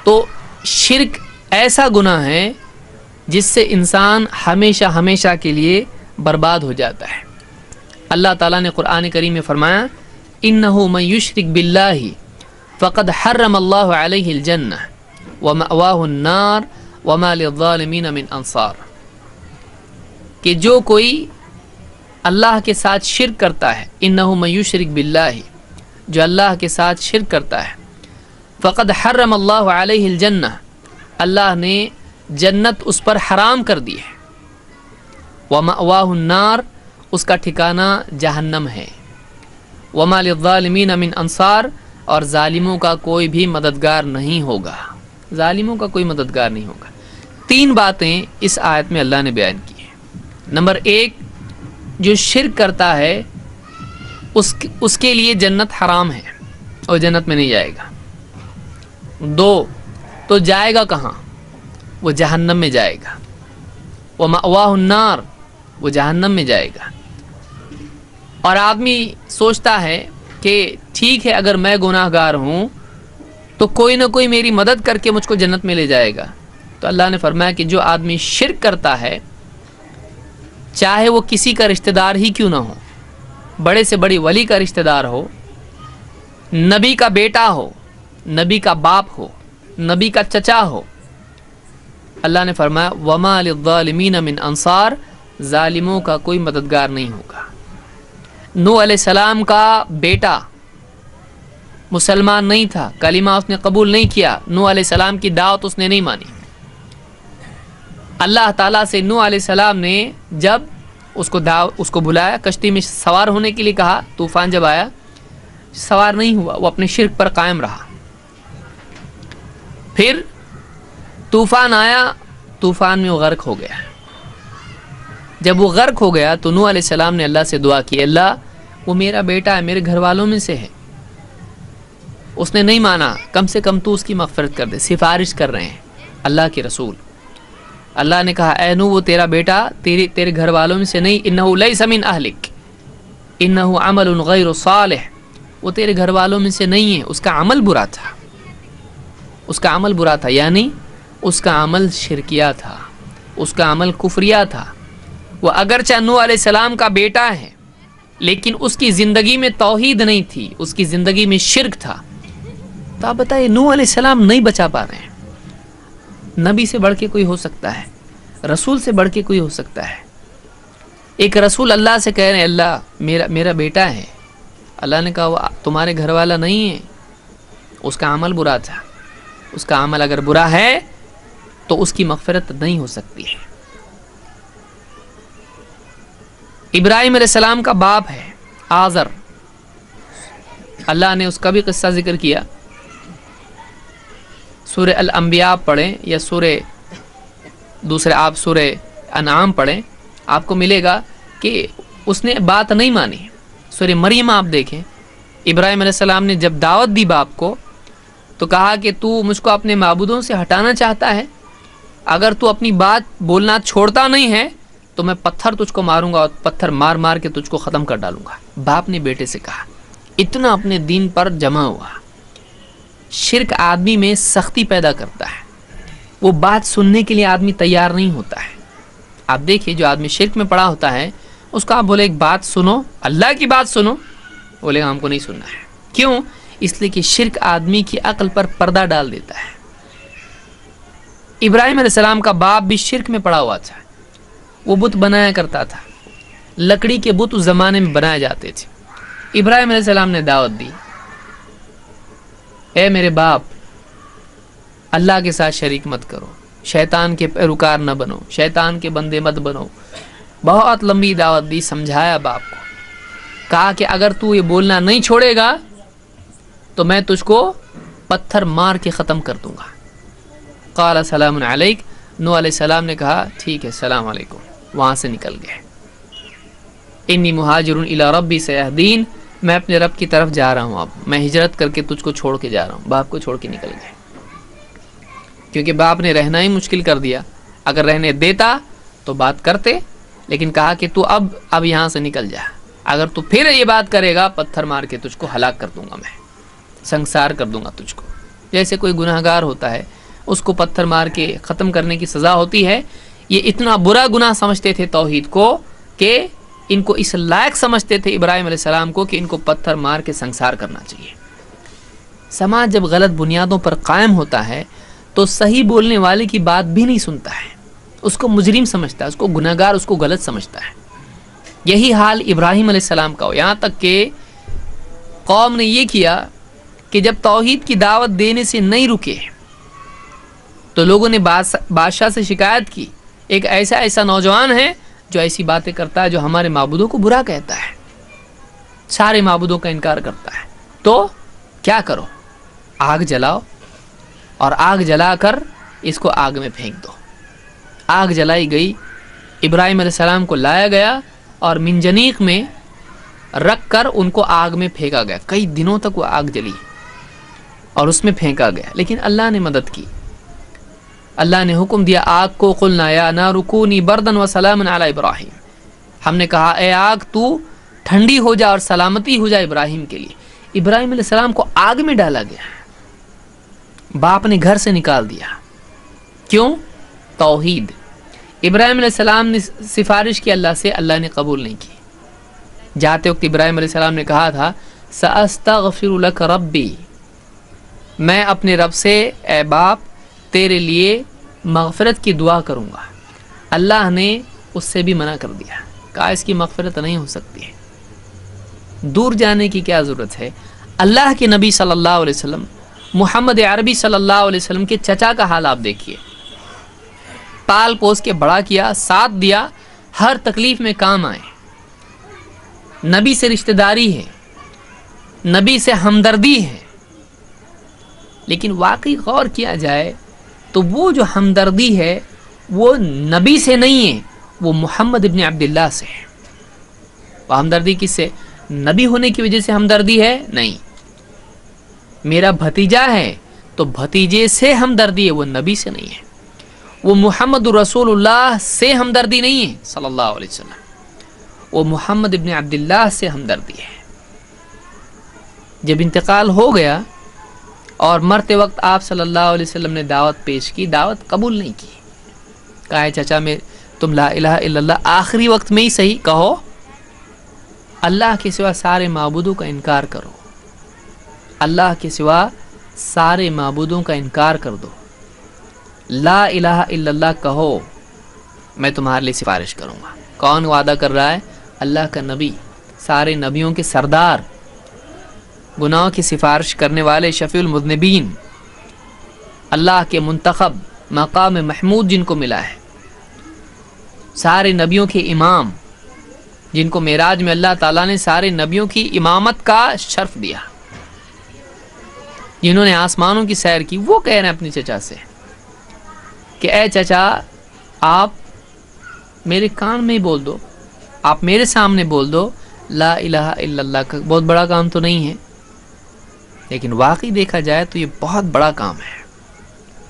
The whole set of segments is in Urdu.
تو شرک ایسا گناہ ہے جس سے انسان ہمیشہ ہمیشہ کے لیے برباد ہو جاتا ہے۔ اللہ تعالیٰ نے قرآن کریم میں فرمایا اِنَّهُ مَن يُشْرِكْ بِاللَّهِ فَقَدْ حَرَّمَ اللَّهُ عَلَيْهِ الْجَنَّةَ وَمَأْوَاهُ النَّارُ وَمَا لِلظَّالِمِينَ مِنْ أَنصَارٍ، کہ جو کوئی اللہ کے ساتھ شرک کرتا ہے، اِنَّهُ مَن يُشْرِكْ بِاللَّهِ، جو اللہ کے ساتھ شرک کرتا ہے، فَقَدْ حَرَّمَ اللَّهُ عَلَيْهِ الْجَنَّةَ، اللہ نے جنت اس پر حرام کر دی ہے، وَمَأْوَاهُ النَّارُ، اس کا ٹھکانہ جہنم ہے، وَمَا لِلظَّالِمِينَ مِنْ أَنصَارٍ، اور ظالموں کا کوئی بھی مددگار نہیں ہوگا، ظالموں کا کوئی مددگار نہیں ہوگا۔ تین باتیں اس آیت میں اللہ نے بیان کی ہیں۔ نمبر ایک، جو شرک کرتا ہے اس کے لیے جنت حرام ہے اور جنت میں نہیں جائے گا۔ دو، تو جائے گا کہاں؟ وہ جہنم میں جائے گا، وَمَأْوَاهُ النَّارُ، وہ جہنم میں جائے گا۔ اور آدمی سوچتا ہے کہ ٹھیک ہے اگر میں گناہ گار ہوں تو کوئی نہ کوئی میری مدد کر کے مجھ کو جنت میں لے جائے گا۔ تو اللہ نے فرمایا کہ جو آدمی شرک کرتا ہے، چاہے وہ کسی کا رشتہ دار ہی کیوں نہ ہو، بڑے سے بڑی ولی کا رشتہ دار ہو، نبی کا بیٹا ہو، نبی کا باپ ہو، نبی کا چچا ہو، اللہ نے فرمایا وَمَا لِلظَّالِمِينَ مِنْ أَنصَارٍ، ظالموں کا کوئی مددگار نہیں ہوگا۔ نوح علیہ السلام کا بیٹا مسلمان نہیں تھا، کلمہ اس نے قبول نہیں کیا، نوح علیہ السلام کی دعوت اس نے نہیں مانی۔ اللہ تعالیٰ سے نوح علیہ السلام نے جب اس کو بلایا، کشتی میں سوار ہونے کے لیے کہا، طوفان جب آیا سوار نہیں ہوا، وہ اپنے شرک پر قائم رہا۔ پھر طوفان آیا، طوفان میں وہ غرق ہو گیا۔ جب وہ غرق ہو گیا تو نوح علیہ السلام نے اللہ سے دعا کی، اللہ وہ میرا بیٹا ہے، میرے گھر والوں میں سے ہے، اس نے نہیں مانا، کم سے کم تو اس کی مغفرت کر دے۔ سفارش کر رہے ہیں اللہ کے رسول۔ اللہ نے کہا اے نوح وہ تیرا بیٹا تیرے گھر والوں میں سے نہیں، انہ لیس من اہلک انہ عمل غیر صالح، وہ تیرے گھر والوں میں سے نہیں ہے، اس کا عمل برا تھا، اس کا عمل برا تھا، یعنی اس کا عمل شرکیہ تھا، اس کا عمل کفریہ تھا۔ وہ اگرچہ نوح علیہ السلام کا بیٹا ہے لیکن اس کی زندگی میں توحید نہیں تھی، اس کی زندگی میں شرک تھا۔ تو آپ بتائیے نوح علیہ السلام نہیں بچا پا رہے ہیں۔ نبی سے بڑھ کے کوئی ہو سکتا ہے، رسول سے بڑھ کے کوئی ہو سکتا ہے۔ ایک رسول اللہ سے کہہ رہے ہیں اللہ میرا بیٹا ہے، اللہ نے کہا وہ تمہارے گھر والا نہیں ہے، اس کا عمل برا تھا، اس کا عمل اگر برا ہے تو اس کی مغفرت نہیں ہو سکتی ہے۔ ابراہیم علیہ السلام کا باپ ہے آزر، اللہ نے اس کا بھی قصہ ذکر کیا۔ سورہ الانبیاء پڑھیں یا آپ سورہ انعام پڑھیں، آپ کو ملے گا کہ اس نے بات نہیں مانی۔ سورہ مریم آپ دیکھیں، ابراہیم علیہ السلام نے جب دعوت دی باپ کو تو کہا کہ تو مجھ کو اپنے معبودوں سے ہٹانا چاہتا ہے، اگر تو اپنی بات بولنا چھوڑتا نہیں ہے تو میں پتھر تجھ کو ماروں گا اور پتھر مار مار کے تجھ کو ختم کر ڈالوں گا۔ باپ نے بیٹے سے کہا، اتنا اپنے دین پر جمع ہوا۔ شرک آدمی میں سختی پیدا کرتا ہے، وہ بات سننے کے لیے آدمی تیار نہیں ہوتا ہے۔ آپ دیکھیے جو آدمی شرک میں پڑا ہوتا ہے اس کو آپ بولے ایک بات سنو، اللہ کی بات سنو، بولے ہم کو نہیں سننا ہے۔ کیوں؟ اس لیے کہ شرک آدمی کی عقل پر پردہ ڈال دیتا ہے۔ ابراہیم علیہ السلام کا باپ بھی شرک میں پڑا ہوا تھا، وہ بت بنایا کرتا تھا، لکڑی کے بت اس زمانے میں بنائے جاتے تھے۔ ابراہیم علیہ السلام نے دعوت دی، اے میرے باپ اللہ کے ساتھ شریک مت کرو، شیطان کے پیروکار نہ بنو، شیطان کے بندے مت بنو۔ بہت لمبی دعوت دی، سمجھایا باپ کو، کہا کہ اگر تو یہ بولنا نہیں چھوڑے گا تو میں تجھ کو پتھر مار کے ختم کر دوں گا۔ قال سلام علیک، نوح علیہ السلام نے کہا ٹھیک ہے السلام علیکم، وہاں سے نکل گئے۔ انی مہاجر الی ربی سیہدین، میں اپنے رب کی طرف جا رہا ہوں، اب میں ہجرت کر کے تجھ کو چھوڑ کے جا رہا ہوں۔ باپ کو چھوڑ کے نکل گئے کیونکہ باپ نے رہنا ہی مشکل کر دیا۔ اگر رہنے دیتا تو بات کرتے، لیکن کہا کہ تو اب یہاں سے نکل جا، اگر تو پھر یہ بات کرے گا پتھر مار کے تجھ کو ہلاک کر دوں گا، میں سنسار کر دوں گا تجھ کو۔ جیسے کوئی گناہگار ہوتا ہے اس کو پتھر مار کے ختم کرنے کی سزا ہوتی ہے، یہ اتنا برا گناہ سمجھتے تھے توحید کو کہ ان کو اس لائق سمجھتے تھے ابراہیم علیہ السلام کو کہ ان کو پتھر مار کے سنسار کرنا چاہیے۔ سماج جب غلط بنیادوں پر قائم ہوتا ہے تو صحیح بولنے والے کی بات بھی نہیں سنتا ہے، اس کو مجرم سمجھتا ہے، اس کو گناہگار، اس کو غلط سمجھتا ہے۔ یہی حال ابراہیم علیہ السلام کا ہو، یہاں تک کہ قوم نے یہ کیا کہ جب توحید کی دعوت دینے سے نہیں رکے تو لوگوں نے بادشاہ سے شکایت کی، ایک ایسا نوجوان ہے جو ایسی باتیں کرتا ہے، جو ہمارے معبودوں کو برا کہتا ہے، سارے معبودوں کا انکار کرتا ہے، تو کیا کرو، آگ جلاؤ اور آگ جلا کر اس کو آگ میں پھینک دو۔ آگ جلائی گئی، ابراہیم علیہ السلام کو لایا گیا اور منجنیق میں رکھ کر ان کو آگ میں پھینکا گیا۔ کئی دنوں تک وہ آگ جلی اور اس میں پھینکا گیا، لیکن اللہ نے مدد کی۔ اللہ نے حکم دیا آگ کو، قلنا یا نار کونی بردن و سلام علی ابراہیم، ہم نے کہا اے آگ تو ٹھنڈی ہو جا اور سلامتی ہو جائے ابراہیم کے لیے۔ ابراہیم علیہ السلام کو آگ میں ڈالا گیا، باپ نے گھر سے نکال دیا، کیوں؟ توحید۔ ابراہیم علیہ السلام نے سفارش کی اللہ سے، اللہ نے قبول نہیں کی۔ جاتے وقت ابراہیم علیہ السلام نے کہا تھا سأستغفر لک ربی، میں اپنے رب سے اے باپ تیرے لیے مغفرت کی دعا کروں گا۔ اللہ نے اس سے بھی منع کر دیا، کہا اس کی مغفرت نہیں ہو سکتی ہے، دور جانے کی کیا ضرورت ہے۔ اللہ کے نبی صلی اللہ علیہ وسلم، محمد عربی صلی اللہ علیہ وسلم کے چچا کا حال آپ دیکھیے، پال پوس کے بڑا کیا، ساتھ دیا، ہر تکلیف میں کام آئے، نبی سے رشتہ داری ہے، نبی سے ہمدردی ہے، لیکن واقعی غور کیا جائے تو وہ جو ہمدردی ہے وہ نبی سے نہیں ہے، وہ محمد ابن عبداللہ سے ہے۔ وہ ہمدردی کس سے؟ نبی ہونے کی وجہ سے ہمدردی ہے؟ نہیں، میرا بھتیجا ہے تو بھتیجے سے ہمدردی ہے، وہ نبی سے نہیں ہے۔ وہ محمد رسول اللہ سے ہمدردی نہیں ہے صلی اللہ علیہ وسلم، وہ محمد ابن عبداللہ سے ہمدردی ہے۔ جب انتقال ہو گیا اور مرتے وقت آپ صلی اللہ علیہ وسلم نے دعوت پیش کی، دعوت قبول نہیں کی، کہا ہے چچا میں تم لا الہ الا اللہ آخری وقت میں ہی صحیح کہو، اللہ کے سوا سارے معبودوں کا انکار کرو، اللہ کے سوا سارے معبودوں کا انکار کر دو، لا الہ الا اللہ کہو، میں تمہارے لیے سفارش کروں گا۔ کون وعدہ کر رہا ہے؟ اللہ کا نبی، سارے نبیوں کے سردار، گناہوں کی سفارش کرنے والے، شفیع المذنبین، اللہ کے منتخب، مقام محمود جن کو ملا ہے، سارے نبیوں کے امام، جن کو معراج میں اللہ تعالیٰ نے سارے نبیوں کی امامت کا شرف دیا، جنہوں نے آسمانوں کی سیر کی، وہ کہہ رہے ہیں اپنے چچا سے کہ اے چچا آپ میرے کان میں بول دو، آپ میرے سامنے بول دو لا الہ الا اللہ کا، بہت بڑا کام تو نہیں ہے، لیکن واقعی دیکھا جائے تو یہ بہت بڑا کام ہے،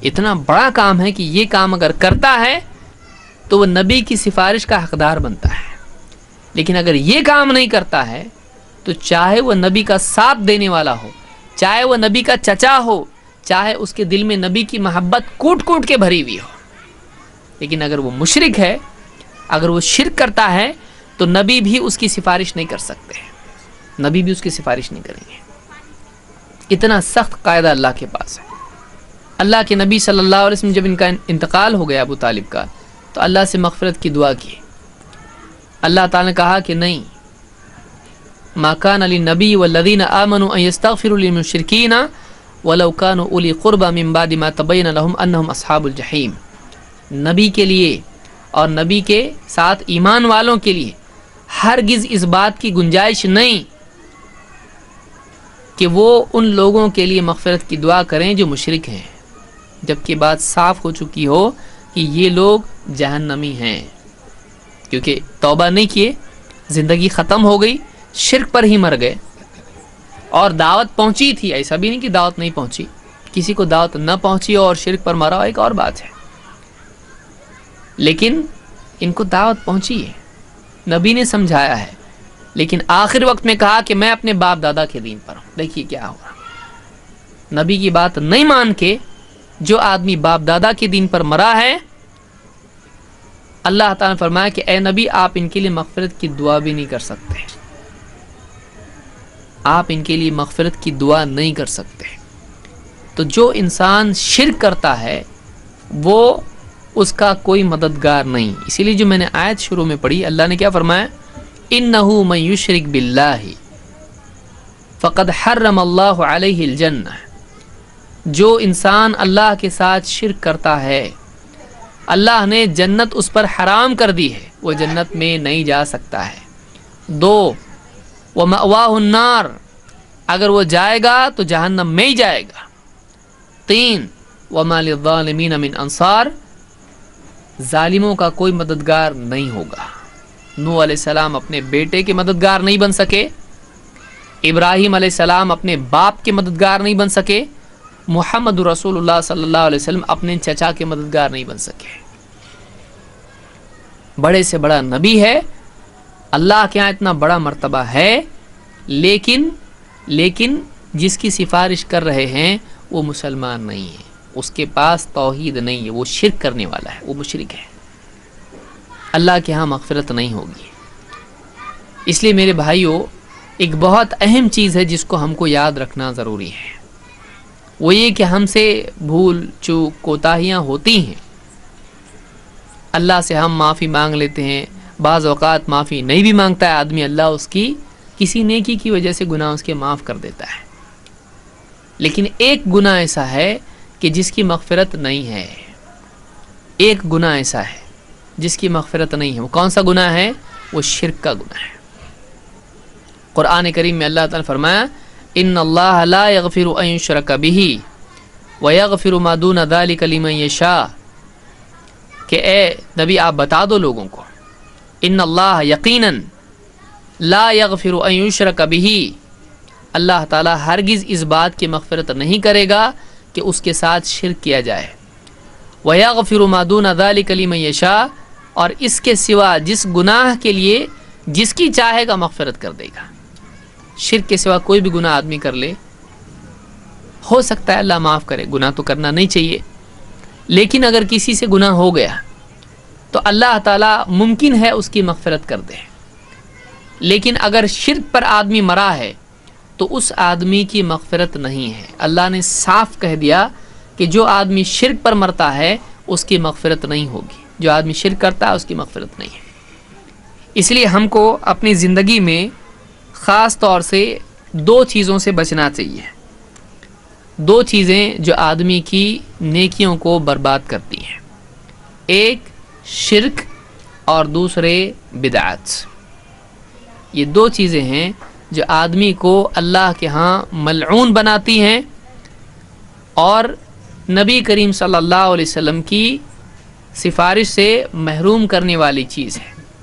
اتنا بڑا کام ہے کہ یہ کام اگر کرتا ہے تو وہ نبی کی سفارش کا حقدار بنتا ہے، لیکن اگر یہ کام نہیں کرتا ہے تو چاہے وہ نبی کا ساتھ دینے والا ہو، چاہے وہ نبی کا چچا ہو، چاہے اس کے دل میں نبی کی محبت کوٹ کوٹ کے بھری ہوئی ہو، لیکن اگر وہ مشرک ہے، اگر وہ شرک کرتا ہے تو نبی بھی اس کی سفارش نہیں کر سکتے، نبی بھی اس کی سفارش نہیں کریں گے۔ اتنا سخت قاعدہ اللہ کے پاس ہے۔ اللہ کے نبی صلی اللہ علیہ وسلم جب ان کا انتقال ہو گیا ابو طالب کا، تو اللہ سے مغفرت کی دعا کی، اللہ تعالیٰ نے کہا کہ نہیں، ما کان للنبی والذین آمنوا ان یستغفروا للمشرکین ولو كانوا اولی قربى من بعد ما تبین لهم انہم اصحاب الجحیم، نبی کے لیے اور نبی کے ساتھ ایمان والوں کے لیے ہرگز اس بات کی گنجائش نہیں کہ وہ ان لوگوں کے لیے مغفرت کی دعا کریں جو مشرک ہیں، جبکہ بات صاف ہو چکی ہو کہ یہ لوگ جہنمی ہیں، کیونکہ توبہ نہیں کیے، زندگی ختم ہو گئی، شرک پر ہی مر گئے، اور دعوت پہنچی تھی، ایسا بھی نہیں کہ دعوت نہیں پہنچی، کسی کو دعوت نہ پہنچی اور شرک پر مرا ایک اور بات ہے، لیکن ان کو دعوت پہنچی ہے، نبی نے سمجھایا ہے، لیکن آخر وقت میں کہا کہ میں اپنے باپ دادا کے دین پر ہوں۔ دیکھیے کیا ہوا، نبی کی بات نہیں مان کے جو آدمی باپ دادا کے دین پر مرا ہے، اللہ تعالیٰ نے فرمایا کہ اے نبی آپ ان کے لیے مغفرت کی دعا بھی نہیں کر سکتے، آپ ان کے لیے مغفرت کی دعا نہیں کر سکتے۔ تو جو انسان شرک کرتا ہے وہ اس کا کوئی مددگار نہیں۔ اسی لیے جو میں نے آیت شروع میں پڑھی، اللہ نے کیا فرمایا؟ اِنَّهُ مَن يُشْرِكْ بِاللَّهِ فَقَدْ حَرَّمَ اللَّهُ عَلَيْهِ الْجَنَّةَ، جو انسان اللہ کے ساتھ شرک کرتا ہے اللہ نے جنت اس پر حرام کر دی ہے، وہ جنت میں نہیں جا سکتا ہے۔ 2 وَمَأْوَاهُ النَّارُ، اگر وہ جائے گا تو جہنم میں ہی جائے گا۔ 3 وَمَا لِلظَّالِمِينَ مِنْ أَنصَارٍ، ظالموں کا کوئی مددگار نہیں ہوگا۔ نوح علیہ السلام اپنے بیٹے کے مددگار نہیں بن سکے، ابراہیم علیہ السلام اپنے باپ کے مددگار نہیں بن سکے، محمد رسول اللہ صلی اللہ علیہ وسلم اپنے چچا کے مددگار نہیں بن سکے۔ بڑے سے بڑا نبی ہے، اللہ کے ہاں اتنا بڑا مرتبہ ہے، لیکن جس کی سفارش کر رہے ہیں وہ مسلمان نہیں ہے، اس کے پاس توحید نہیں ہے، وہ شرک کرنے والا ہے، وہ مشرک ہے، اللہ کے ہاں مغفرت نہیں ہوگی۔ اس لیے میرے بھائیوں، ایک بہت اہم چیز ہے جس کو ہم کو یاد رکھنا ضروری ہے، وہ یہ کہ ہم سے بھول چوک کوتاہیاں ہوتی ہیں، اللہ سے ہم معافی مانگ لیتے ہیں، بعض اوقات معافی نہیں بھی مانگتا ہے آدمی، اللہ اس کی کسی نیکی کی وجہ سے گناہ اس کے معاف کر دیتا ہے۔ لیکن ایک گناہ ایسا ہے کہ جس کی مغفرت نہیں ہے، ایک گناہ ایسا ہے جس کی مغفرت نہیں ہے۔ وہ کون سا گناہ ہے؟ وہ شرک کا گناہ ہے۔ قرآن کریم میں اللہ تعالیٰ نے فرمایا ان اللہ لا یغفر ان یشرک بہ ویغفر ما دون ذلک لمن یشاء، کہ اے نبی آپ بتا دو لوگوں کو، ان اللہ یقیناً لا یغفر ان یشرک بہ، اللہ تعالیٰ ہرگز اس بات کی مغفرت نہیں کرے گا کہ اس کے ساتھ شرک کیا جائے، ویغفر ما دون ذلک لمن یشاء، اور اس کے سوا جس گناہ کے لیے جس کی چاہے گا مغفرت کر دے گا۔ شرک کے سوا کوئی بھی گناہ آدمی کر لے، ہو سکتا ہے اللہ معاف کرے، گناہ تو کرنا نہیں چاہیے، لیکن اگر کسی سے گناہ ہو گیا تو اللہ تعالیٰ ممکن ہے اس کی مغفرت کر دے، لیکن اگر شرک پر آدمی مرا ہے تو اس آدمی کی مغفرت نہیں ہے۔ اللہ نے صاف کہہ دیا کہ جو آدمی شرک پر مرتا ہے اس کی مغفرت نہیں ہوگی، جو آدمی شرک کرتا ہے اس کی مغفرت نہیں ہے۔ اس لیے ہم کو اپنی زندگی میں خاص طور سے 2 چیزوں سے بچنا چاہیے، 2 چیزیں جو آدمی کی نیکیوں کو برباد کرتی ہیں، ایک شرک اور دوسرے بدعات۔ یہ 2 چیزیں ہیں جو آدمی کو اللہ کے ہاں ملعون بناتی ہیں اور نبی کریم صلی اللہ علیہ وسلم کی سفارش سے محروم کرنے والی چیز ہے۔